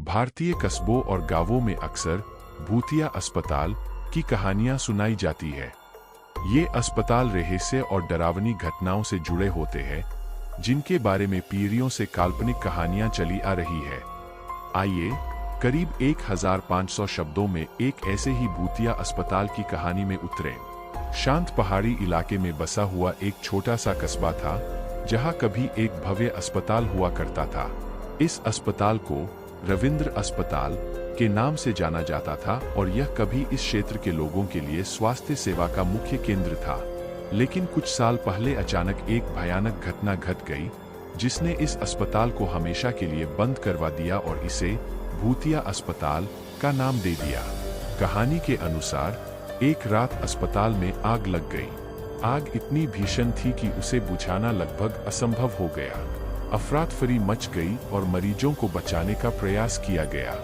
भारतीय कस्बों और गांवों में अक्सर भूतिया अस्पताल की कहानियां सुनाई जाती है। ये अस्पताल रहस्य और डरावनी घटनाओं से जुड़े होते हैं, जिनके बारे में पीढ़ियों से काल्पनिक कहानियां चली आ रही है। आइए करीब 1500 शब्दों में एक ऐसे ही भूतिया अस्पताल की कहानी में उतरें। शांत पहाड़ी इलाके में बसा हुआ एक छोटा सा कस्बा था, जहां कभी एक भव्य अस्पताल हुआ करता था। इस अस्पताल को रविंद्र अस्पताल के नाम से जाना जाता था और यह कभी इस क्षेत्र के लोगों के लिए स्वास्थ्य सेवा का मुख्य केंद्र था। लेकिन कुछ साल पहले अचानक एक भयानक घटना घट गई, जिसने इस अस्पताल को हमेशा के लिए बंद करवा दिया और इसे भूतिया अस्पताल का नाम दे दिया। कहानी के अनुसार एक रात अस्पताल में आग लग गई। आग इतनी भीषण थी कि उसे बुझाना लगभग असंभव हो गया। अफरातफरी मच गई और मरीजों को बचाने का प्रयास किया गया,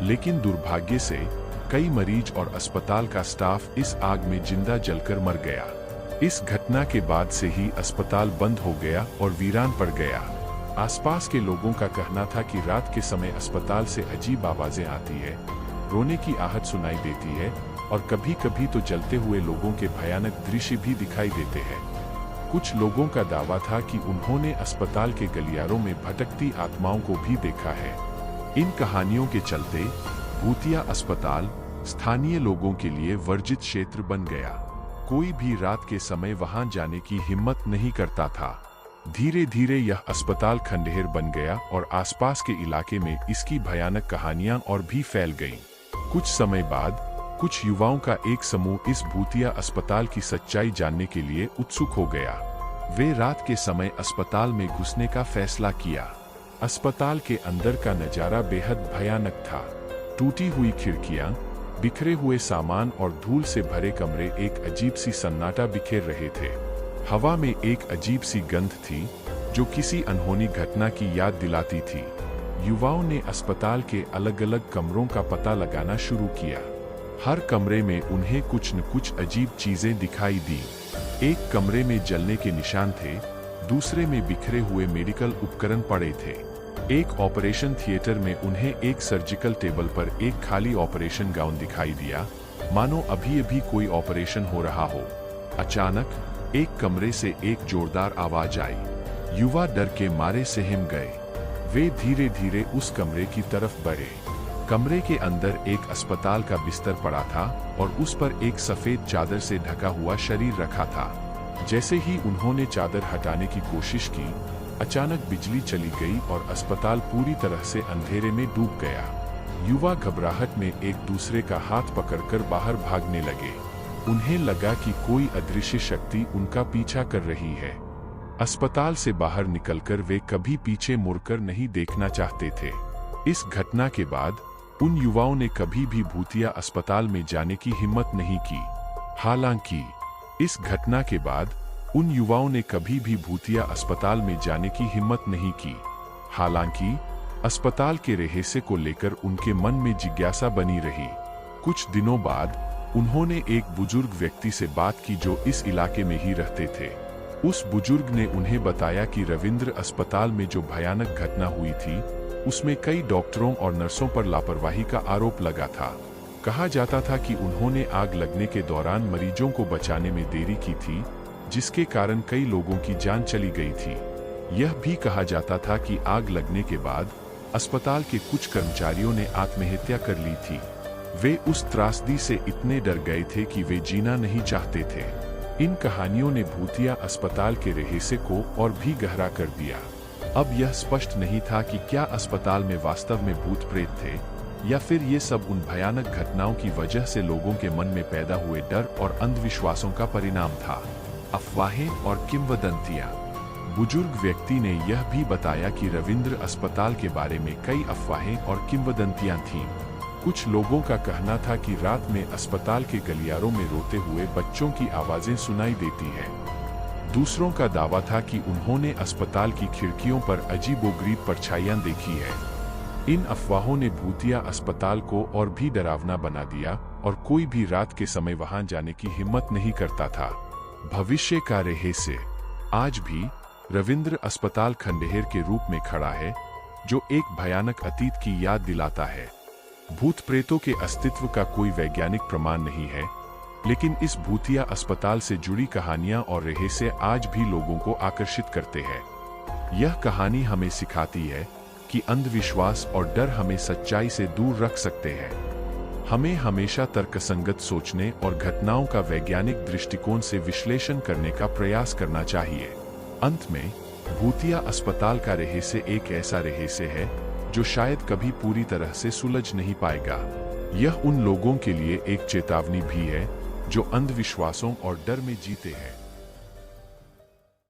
लेकिन दुर्भाग्य से कई मरीज और अस्पताल का स्टाफ इस आग में जिंदा जलकर मर गया। इस घटना के बाद से ही अस्पताल बंद हो गया और वीरान पड़ गया। आसपास के लोगों का कहना था कि रात के समय अस्पताल से अजीब आवाजें आती है, रोने की आहट सुनाई देती है और कभी-कभी तो जलते हुए लोगों के भयानक दृश्य भी दिखाई देते हैं। कुछ लोगों का दावा था कि उन्होंने अस्पताल के गलियारों में भटकती आत्माओं को भी देखा है। इन कहानियों के चलते भूतिया अस्पताल स्थानीय लोगों के लिए वर्जित क्षेत्र बन गया। कोई भी रात के समय वहां जाने की हिम्मत नहीं करता था। धीरे धीरे यह अस्पताल खंडहर बन गया और आसपास के इलाके में इसकी भयानक कहानियां और भी फैल गईं। कुछ समय बाद कुछ युवाओं का एक समूह इस भूतिया अस्पताल की सच्चाई जानने के लिए उत्सुक हो गया। वे रात के समय अस्पताल में घुसने का फैसला किया। अस्पताल के अंदर का नजारा बेहद भयानक था। टूटी हुई खिड़कियां, बिखरे हुए सामान और धूल से भरे कमरे एक अजीब सी सन्नाटा बिखेर रहे थे। हवा में एक अजीब सी गंध थी, जो किसी अनहोनी घटना की याद दिलाती थी। युवाओं ने अस्पताल के अलग-अलग कमरों का पता लगाना शुरू किया। हर कमरे में उन्हें कुछ न कुछ अजीब चीजें दिखाई दी। एक कमरे में जलने के निशान थे, दूसरे में बिखरे हुए मेडिकल उपकरण पड़े थे। एक ऑपरेशन थिएटर में उन्हें एक सर्जिकल टेबल पर एक खाली ऑपरेशन गाउन दिखाई दिया, मानो अभी-अभी कोई ऑपरेशन हो रहा हो। अचानक एक कमरे से एक जोरदार आवाज आई। युवा डर के मारे सहम गए। वे धीरे-धीरे उस कमरे की तरफ बढ़े। कमरे के अंदर एक अस्पताल का बिस्तर पड़ा था और उस पर एक सफेद चादर से ढका हुआ शरीर रखा था। जैसे ही उन्होंने चादर हटाने की कोशिश की, अचानक बिजली चली गई और अस्पताल पूरी तरह से अंधेरे में डूब गया। युवा घबराहट में एक दूसरे का हाथ पकड़कर बाहर भागने लगे। उन्हें लगा कि कोई अदृश्य शक्ति उनका पीछा कर रही है। अस्पताल से बाहर निकलकर वे कभी पीछे मुड़कर नहीं देखना चाहते थे। इस घटना के बाद उन युवाओं ने कभी भी भूतिया अस्पताल में जाने की हिम्मत नहीं की। हालांकि इस घटना के बाद उन युवाओं ने कभी भी भूतिया अस्पताल में जाने की हिम्मत नहीं की। हालांकि अस्पताल के रहस्य को लेकर उनके मन में जिज्ञासा बनी रही। कुछ दिनों बाद उन्होंने एक बुजुर्ग व्यक्ति से बात की जो इस इलाके में ही रहते थे। उस बुजुर्ग ने उन्हें बताया कि रविंद्र अस्पताल में जो भयानक घटना हुई थी, उसमें कई डॉक्टरों और नर्सों पर लापरवाही का आरोप लगा था। कहा जाता था कि उन्होंने आग लगने के दौरान मरीजों को बचाने में देरी की थी, जिसके कारण कई लोगों की जान चली गई थी। यह भी कहा जाता था कि आग लगने के बाद अस्पताल के कुछ कर्मचारियों ने आत्महत्या कर ली थी। वे उस त्रासदी से इतने डर गए थे कि वे जीना नहीं चाहते थे। इन कहानियों ने भूतिया अस्पताल के रहस्य को और भी गहरा कर दिया। अब यह स्पष्ट नहीं था कि क्या अस्पताल में वास्तव में भूत प्रेत थे, या फिर ये सब उन भयानक घटनाओं की वजह से लोगों के मन में पैदा हुए डर और अंधविश्वासों का परिणाम था। अफवाहें और किंवदंतियां। बुजुर्ग व्यक्ति ने यह भी बताया कि रविंद्र अस्पताल के बारे में कई अफवाहें और किंवदंतियां थीं। कुछ लोगों का कहना था कि रात में अस्पताल के गलियारों में रोते हुए बच्चों की आवाजें सुनाई देती हैं। दूसरों का दावा था कि उन्होंने अस्पताल की खिड़कियों पर अजीबोगरीब परछाइयां देखी है। इन अफवाहों ने भूतिया अस्पताल को और भी डरावना बना दिया और कोई भी रात के समय वहां जाने की हिम्मत नहीं करता था। भविष्य का रहस्य। आज भी रविंद्र अस्पताल खंडहर के रूप में खड़ा है, जो एक भयानक अतीत की याद दिलाता है। भूत प्रेतों के अस्तित्व का कोई वैज्ञानिक प्रमाण नहीं है, लेकिन इस भूतिया अस्पताल से जुड़ी कहानियां और रहस्य आज भी लोगों को आकर्षित करते हैं। यह कहानी हमें सिखाती है कि अंधविश्वास और डर हमें सच्चाई से दूर रख सकते हैं। हमें हमेशा तर्कसंगत सोचने और घटनाओं का वैज्ञानिक दृष्टिकोण से विश्लेषण करने का प्रयास करना चाहिए। अंत में, भूतिया अस्पताल का रहस्य एक ऐसा रहस्य है जो शायद कभी पूरी तरह से सुलझ नहीं पाएगा। यह उन लोगों के लिए एक चेतावनी भी है जो अंधविश्वासों और डर में जीते हैं।